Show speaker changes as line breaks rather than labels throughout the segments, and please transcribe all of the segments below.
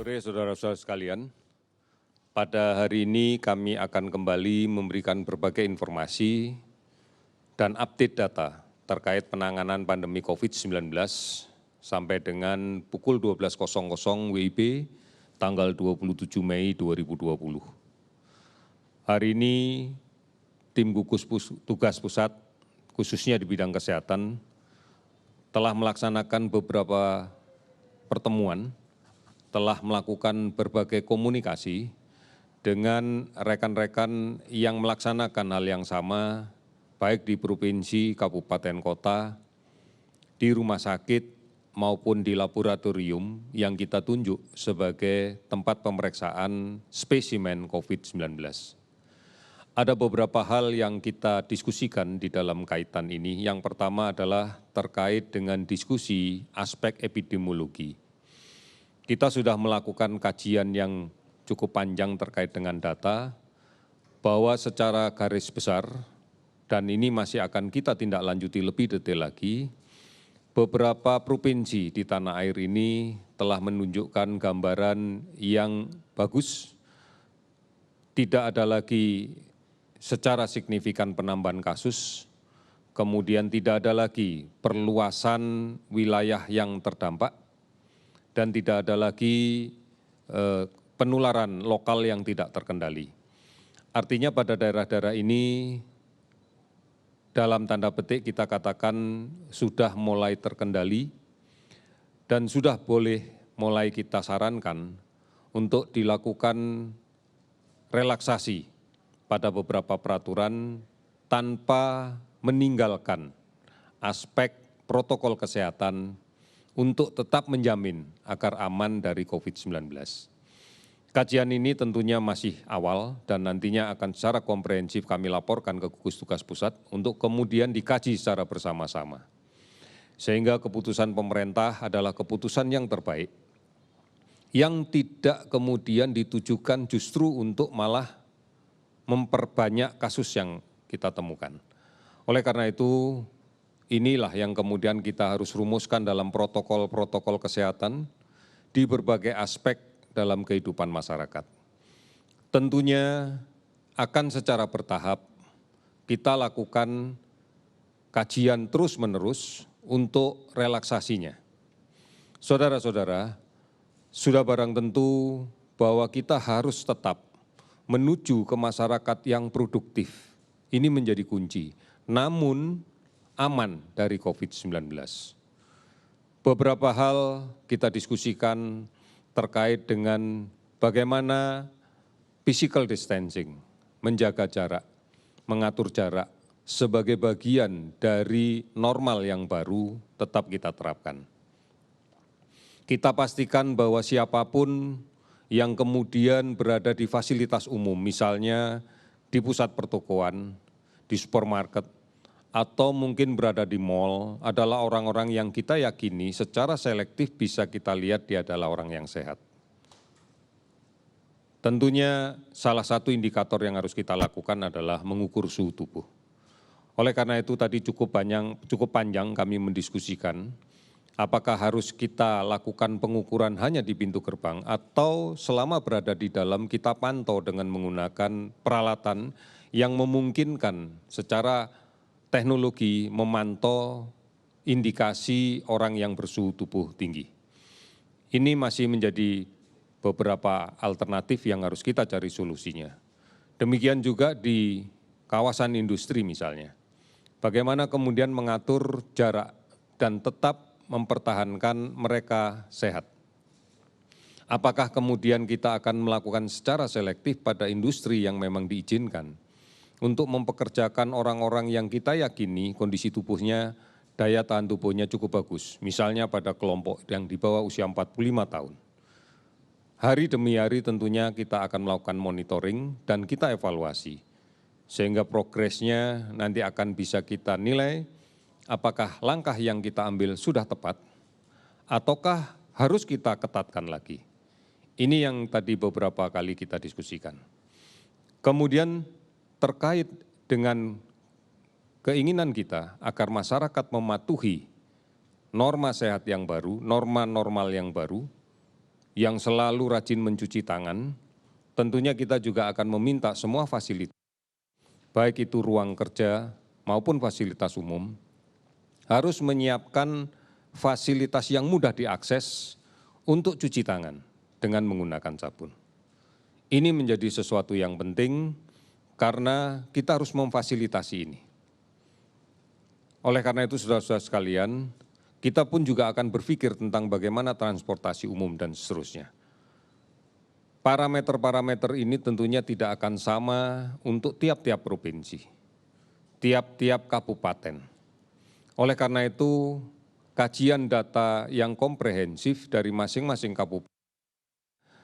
sore, saudara-saudara sekalian. Pada hari ini kami akan kembali memberikan berbagai informasi dan update data terkait penanganan pandemi COVID-19 sampai dengan pukul 12.00 WIB tanggal 27 Mei 2020. Hari ini tim gugus tugas pusat khususnya di bidang kesehatan telah melaksanakan beberapa pertemuan, telah melakukan berbagai komunikasi dengan rekan-rekan yang melaksanakan hal yang sama, baik di provinsi, kabupaten, kota, di rumah sakit maupun di laboratorium yang kita tunjuk sebagai tempat pemeriksaan spesimen COVID-19. Ada beberapa hal yang kita diskusikan di dalam kaitan ini. Yang pertama adalah terkait dengan diskusi aspek epidemiologi. Kita sudah melakukan kajian yang cukup panjang terkait dengan data, bahwa secara garis besar, dan ini masih akan kita tindak lanjuti lebih detail lagi, beberapa provinsi di tanah air ini telah menunjukkan gambaran yang bagus, tidak ada lagi secara signifikan penambahan kasus, kemudian tidak ada lagi perluasan wilayah yang terdampak, dan tidak ada lagi penularan lokal yang tidak terkendali. Artinya pada daerah-daerah ini, dalam tanda petik kita katakan sudah mulai terkendali dan sudah boleh mulai kita sarankan untuk dilakukan relaksasi pada beberapa peraturan tanpa meninggalkan aspek protokol kesehatan untuk tetap menjamin agar aman dari COVID-19. Kajian ini tentunya masih awal dan nantinya akan secara komprehensif kami laporkan ke gugus tugas pusat untuk kemudian dikaji secara bersama-sama. Sehingga keputusan pemerintah adalah keputusan yang terbaik, yang tidak kemudian ditujukan justru untuk malah memperbanyak kasus yang kita temukan. Oleh karena itu, inilah yang kemudian kita harus rumuskan dalam protokol-protokol kesehatan di berbagai aspek dalam kehidupan masyarakat. Tentunya akan secara bertahap kita lakukan kajian terus-menerus untuk relaksasinya. Saudara-saudara, sudah barang tentu bahwa kita harus tetap menuju ke masyarakat yang produktif. Ini menjadi kunci, namun aman dari COVID-19. Beberapa hal kita diskusikan terkait dengan bagaimana physical distancing, menjaga jarak, mengatur jarak sebagai bagian dari normal yang baru tetap kita terapkan. Kita pastikan bahwa siapapun yang kemudian berada di fasilitas umum, misalnya di pusat pertokoan, di supermarket, atau mungkin berada di mal, adalah orang-orang yang kita yakini secara selektif bisa kita lihat dia adalah orang yang sehat. Tentunya salah satu indikator yang harus kita lakukan adalah mengukur suhu tubuh. Oleh karena itu tadi cukup panjang kami mendiskusikan, apakah harus kita lakukan pengukuran hanya di pintu gerbang atau selama berada di dalam kita pantau dengan menggunakan peralatan yang memungkinkan secara teknologi memantau indikasi orang yang bersuhu tubuh tinggi. Ini masih menjadi beberapa alternatif yang harus kita cari solusinya. Demikian juga di kawasan industri misalnya. Bagaimana kemudian mengatur jarak dan tetap mempertahankan mereka sehat. Apakah kemudian kita akan melakukan secara selektif pada industri yang memang diizinkan untuk mempekerjakan orang-orang yang kita yakini kondisi tubuhnya, daya tahan tubuhnya cukup bagus. Misalnya pada kelompok yang di bawah usia 45 tahun. Hari demi hari tentunya kita akan melakukan monitoring dan kita evaluasi. Sehingga progresnya nanti akan bisa kita nilai apakah langkah yang kita ambil sudah tepat, ataukah harus kita ketatkan lagi. Ini yang tadi beberapa kali kita diskusikan. Kemudian terkait dengan keinginan kita agar masyarakat mematuhi norma sehat yang baru, norma normal yang baru, yang selalu rajin mencuci tangan, tentunya kita juga akan meminta semua fasilitas, baik itu ruang kerja maupun fasilitas umum, harus menyiapkan fasilitas yang mudah diakses untuk cuci tangan dengan menggunakan sabun. Ini menjadi sesuatu yang penting karena kita harus memfasilitasi ini. Oleh karena itu, saudara-saudara sekalian, kita pun juga akan berpikir tentang bagaimana transportasi umum dan seterusnya. Parameter-parameter ini tentunya tidak akan sama untuk tiap-tiap provinsi, tiap-tiap kabupaten. Oleh karena itu, kajian data yang komprehensif dari masing-masing kabupaten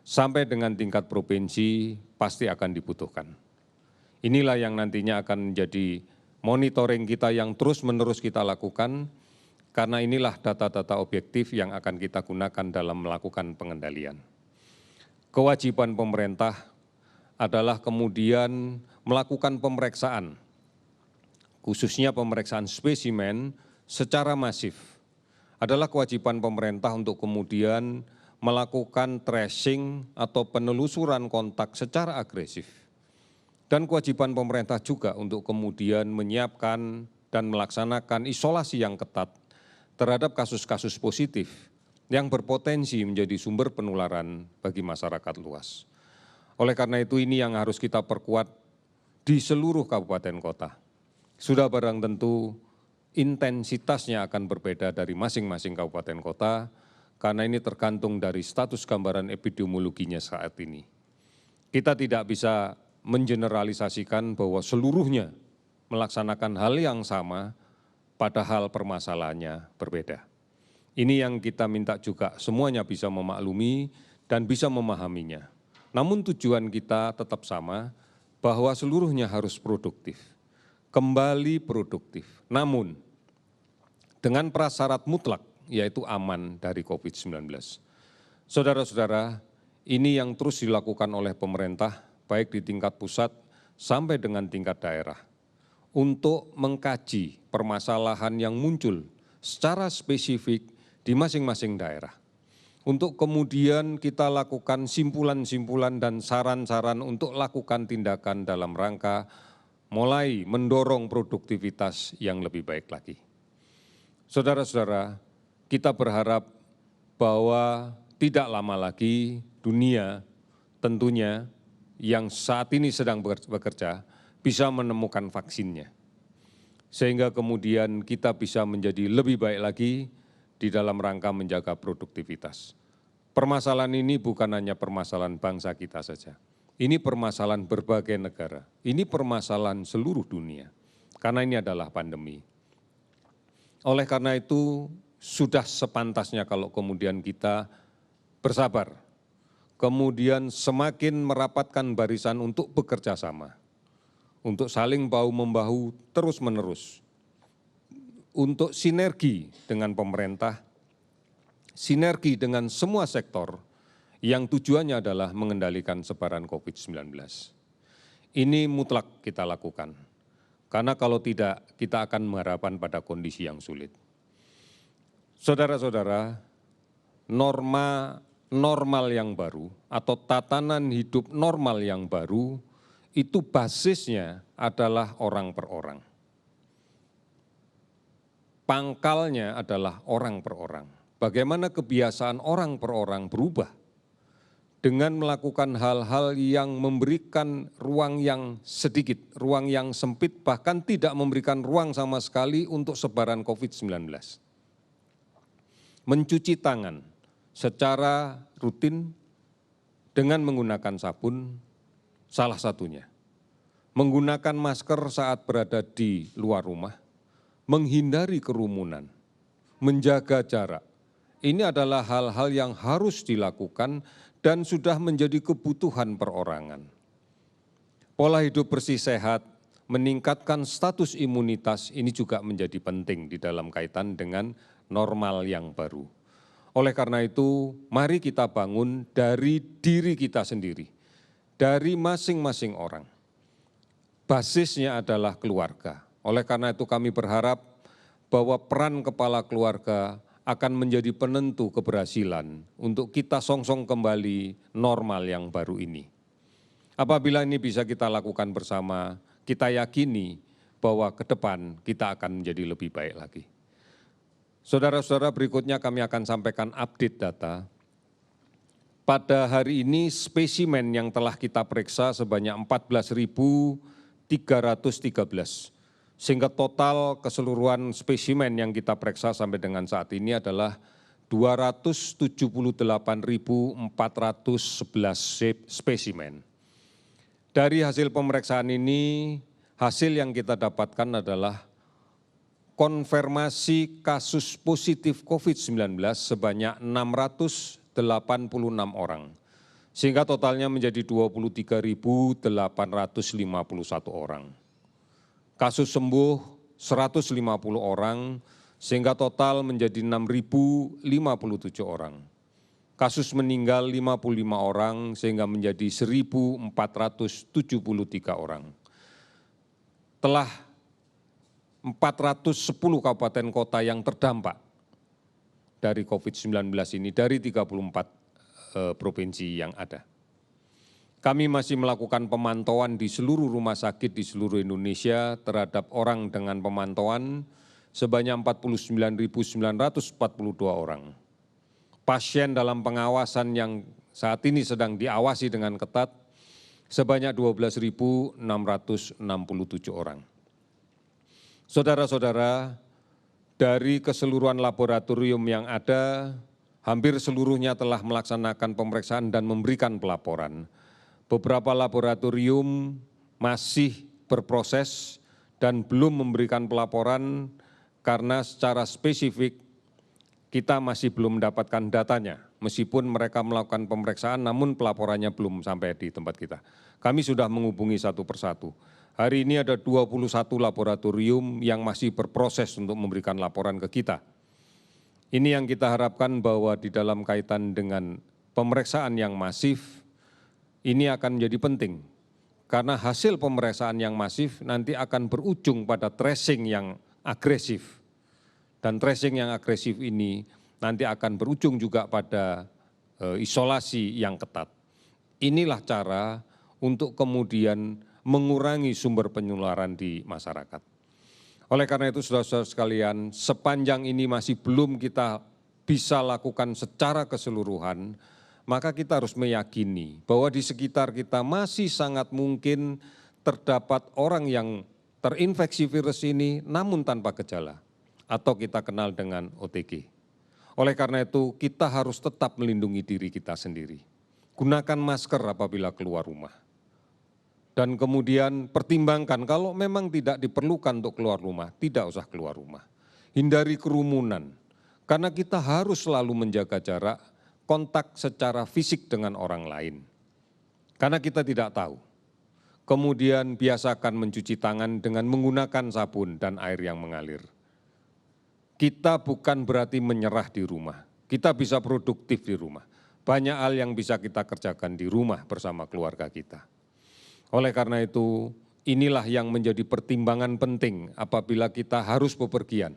sampai dengan tingkat provinsi pasti akan dibutuhkan. Inilah yang nantinya akan menjadi monitoring kita yang terus-menerus kita lakukan, karena inilah data-data objektif yang akan kita gunakan dalam melakukan pengendalian. Kewajiban pemerintah adalah kemudian melakukan pemeriksaan, khususnya pemeriksaan spesimen secara masif. Adalah kewajiban pemerintah untuk kemudian melakukan tracing atau penelusuran kontak secara agresif. Dan kewajiban pemerintah juga untuk kemudian menyiapkan dan melaksanakan isolasi yang ketat terhadap kasus-kasus positif yang berpotensi menjadi sumber penularan bagi masyarakat luas. Oleh karena itu, ini yang harus kita perkuat di seluruh kabupaten kota. Sudah barang tentu intensitasnya akan berbeda dari masing-masing kabupaten kota, karena ini tergantung dari status gambaran epidemiologinya saat ini. Kita tidak bisa mengeneralisasikan bahwa seluruhnya melaksanakan hal yang sama, padahal permasalahannya berbeda. Ini yang kita minta juga semuanya bisa memaklumi dan bisa memahaminya. Namun tujuan kita tetap sama, bahwa seluruhnya harus produktif, kembali produktif. Namun dengan prasyarat mutlak, yaitu aman dari COVID-19. Saudara-saudara, ini yang terus dilakukan oleh pemerintah, baik di tingkat pusat sampai dengan tingkat daerah, untuk mengkaji permasalahan yang muncul secara spesifik di masing-masing daerah. Untuk kemudian kita lakukan simpulan-simpulan dan saran-saran untuk lakukan tindakan dalam rangka mulai mendorong produktivitas yang lebih baik lagi. Saudara-saudara, kita berharap bahwa tidak lama lagi dunia tentunya yang saat ini sedang bekerja bisa menemukan vaksinnya. Sehingga kemudian kita bisa menjadi lebih baik lagi di dalam rangka menjaga produktivitas. Permasalahan ini bukan hanya permasalahan bangsa kita saja. Ini permasalahan berbagai negara. Ini permasalahan seluruh dunia. Karena ini adalah pandemi. Oleh karena itu, sudah sepantasnya kalau kemudian kita bersabar, kemudian semakin merapatkan barisan untuk bekerja sama, untuk saling bahu-membahu terus-menerus, untuk sinergi dengan pemerintah, sinergi dengan semua sektor yang tujuannya adalah mengendalikan sebaran COVID-19. Ini mutlak kita lakukan, karena kalau tidak kita akan mengharapkan pada kondisi yang sulit. Saudara-saudara, norma normal yang baru atau tatanan hidup normal yang baru itu basisnya adalah orang per orang. Pangkalnya adalah orang per orang. Bagaimana kebiasaan orang per orang berubah dengan melakukan hal-hal yang memberikan ruang yang sedikit, ruang yang sempit, bahkan tidak memberikan ruang sama sekali untuk sebaran COVID-19. Mencuci tangan secara rutin dengan menggunakan sabun salah satunya. Menggunakan masker saat berada di luar rumah, menghindari kerumunan, menjaga jarak. Ini adalah hal-hal yang harus dilakukan dan sudah menjadi kebutuhan perorangan. Pola hidup bersih sehat, meningkatkan status imunitas ini juga menjadi penting di dalam kaitan dengan normal yang baru. Oleh karena itu, mari kita bangun dari diri kita sendiri, dari masing-masing orang. Basisnya adalah keluarga. Oleh karena itu kami berharap bahwa peran kepala keluarga akan menjadi penentu keberhasilan untuk kita songsong kembali normal yang baru ini. Apabila ini bisa kita lakukan bersama, kita yakini bahwa ke depan kita akan menjadi lebih baik lagi. Saudara-saudara, berikutnya kami akan sampaikan update data. Pada hari ini spesimen yang telah kita periksa sebanyak 14.313, sehingga total keseluruhan spesimen yang kita periksa sampai dengan saat ini adalah 278.411 spesimen. Dari hasil pemeriksaan ini, hasil yang kita dapatkan adalah konfirmasi kasus positif COVID-19 sebanyak 686 orang, sehingga totalnya menjadi 23.851 orang. Kasus sembuh 150 orang, sehingga total menjadi 6.057 orang. Kasus meninggal 55 orang, sehingga menjadi 1.473 orang. Telah 410 kabupaten kota yang terdampak dari COVID-19 ini dari 34 provinsi yang ada. Kami masih melakukan pemantauan di seluruh rumah sakit di seluruh Indonesia terhadap orang dengan pemantauan sebanyak 49.942 orang. Pasien dalam pengawasan yang saat ini sedang diawasi dengan ketat sebanyak 12.667 orang. Saudara-saudara, dari keseluruhan laboratorium yang ada, hampir seluruhnya telah melaksanakan pemeriksaan dan memberikan pelaporan. Beberapa laboratorium masih berproses dan belum memberikan pelaporan karena secara spesifik kita masih belum mendapatkan datanya. Meskipun mereka melakukan pemeriksaan, namun pelaporannya belum sampai di tempat kita. Kami sudah menghubungi satu persatu. Hari ini ada 21 laboratorium yang masih berproses untuk memberikan laporan ke kita. Ini yang kita harapkan bahwa di dalam kaitan dengan pemeriksaan yang masif, ini akan menjadi penting. Karena hasil pemeriksaan yang masif nanti akan berujung pada tracing yang agresif. Dan tracing yang agresif ini nanti akan berujung juga pada isolasi yang ketat. Inilah cara untuk kemudian mengurangi sumber penularan di masyarakat. Oleh karena itu, saudara-saudara sekalian, sepanjang ini masih belum kita bisa lakukan secara keseluruhan, maka kita harus meyakini bahwa di sekitar kita masih sangat mungkin terdapat orang yang terinfeksi virus ini namun tanpa gejala, atau kita kenal dengan OTG. Oleh karena itu, kita harus tetap melindungi diri kita sendiri. Gunakan masker apabila keluar rumah. Dan kemudian pertimbangkan kalau memang tidak diperlukan untuk keluar rumah, tidak usah keluar rumah. Hindari kerumunan, karena kita harus selalu menjaga jarak, kontak secara fisik dengan orang lain. Karena kita tidak tahu. Kemudian biasakan mencuci tangan dengan menggunakan sabun dan air yang mengalir. Kita bukan berarti menyerah di rumah, kita bisa produktif di rumah. Banyak hal yang bisa kita kerjakan di rumah bersama keluarga kita. Oleh karena itu, inilah yang menjadi pertimbangan penting apabila kita harus bepergian.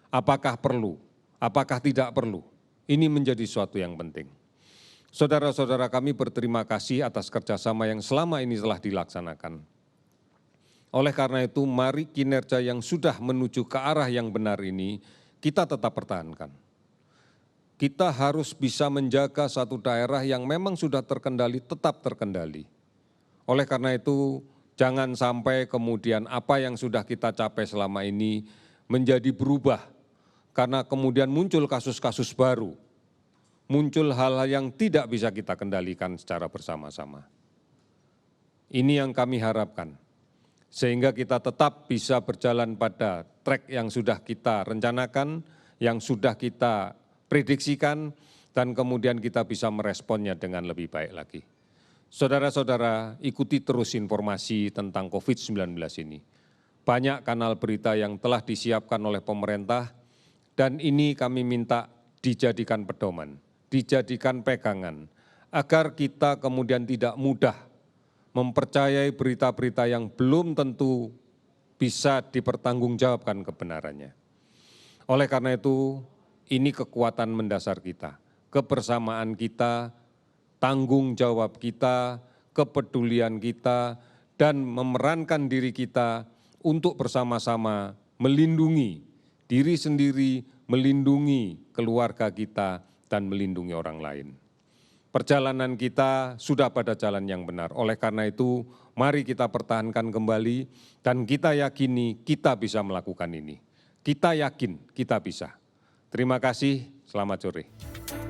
Apakah perlu? Apakah tidak perlu? Ini menjadi suatu yang penting. Saudara-saudara kami berterima kasih atas kerjasama yang selama ini telah dilaksanakan. Oleh karena itu, mari kinerja yang sudah menuju ke arah yang benar ini, kita tetap pertahankan. Kita harus bisa menjaga satu daerah yang memang sudah terkendali, tetap terkendali. Oleh karena itu, jangan sampai kemudian apa yang sudah kita capai selama ini menjadi berubah karena kemudian muncul kasus-kasus baru, muncul hal-hal yang tidak bisa kita kendalikan secara bersama-sama. Ini yang kami harapkan, sehingga kita tetap bisa berjalan pada track yang sudah kita rencanakan, yang sudah kita prediksikan, dan kemudian kita bisa meresponnya dengan lebih baik lagi. Saudara-saudara, ikuti terus informasi tentang COVID-19 ini. Banyak kanal berita yang telah disiapkan oleh pemerintah, dan ini kami minta dijadikan pedoman, dijadikan pegangan, agar kita kemudian tidak mudah mempercayai berita-berita yang belum tentu bisa dipertanggungjawabkan kebenarannya. Oleh karena itu, Ini kekuatan mendasar kita, kebersamaan kita, tanggung jawab kita, kepedulian kita, dan memerankan diri kita untuk bersama-sama melindungi diri sendiri, melindungi keluarga kita, dan melindungi orang lain. Perjalanan kita sudah pada jalan yang benar. Oleh karena itu, mari kita pertahankan kembali dan kita yakini kita bisa melakukan ini. Kita yakin kita bisa. Terima kasih, selamat sore.